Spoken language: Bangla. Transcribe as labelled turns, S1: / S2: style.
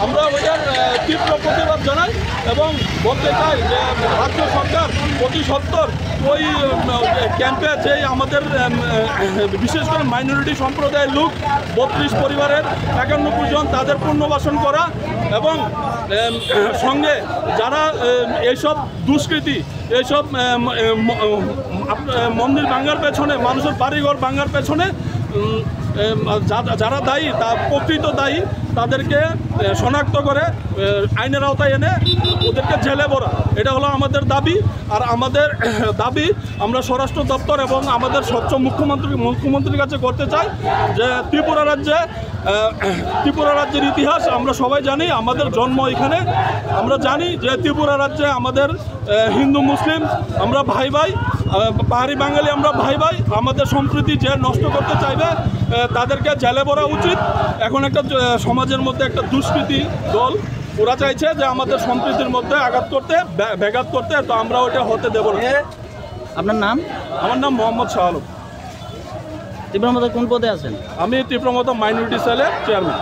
S1: আমরা ওইটার তীব্র প্রতিবাদ জানাই এবং বলতে চাই যে রাজ্য সরকার প্রতি সত্তর ওই ক্যাম্পে যেই আমাদের বিশেষ করে মাইনরিটি সম্প্রদায়ের লোক 32 পরিবারের 91 জন তাদের পুনর্বাসন করা এবং সঙ্গে যারা এইসব দুষ্কৃতী এইসব মন্দির ভাঙার পেছনে মানুষের বাড়িঘর ভাঙার পেছনে যারা দায়ী তা প্রকৃত দায়ী তাদেরকে শনাক্ত করে আইনের আওতায় এনে ওদেরকে জেলে ভরা, এটা হলো আমাদের দাবি। আর আমাদের দাবি আমরা স্বরাষ্ট্র দপ্তর এবং আমাদের স্বচ্ছ মুখ্যমন্ত্রীর কাছে করতে চাই যে ত্রিপুরা রাজ্যের ইতিহাস আমরা সবাই জানি, আমাদের জন্ম এখানে। আমরা জানি যে ত্রিপুরা রাজ্যে আমাদের হিন্দু মুসলিম আমরা ভাই ভাই, পাহাড়ি বাঙালি আমরা ভাই ভাই। আমাদের সম্প্রীতি যে নষ্ট করতে চাইবে তাদেরকে জেলে ভরা উচিত। এখন একটা সমাজের মধ্যে একটা দুষ্কৃতী দল ওরা চাইছে যে আমাদের সম্প্রীতির মধ্যে ব্যাঘাত করতে, তো আমরা ওটা হতে দেব না।
S2: আপনার নাম?
S1: আমার নাম মোহাম্মদ শাহ আলম।
S2: তীব্রমতা কোন পদে আছেন?
S1: আমি তীব্রমতা মাইনরিটি সেলের চেয়ারম্যান।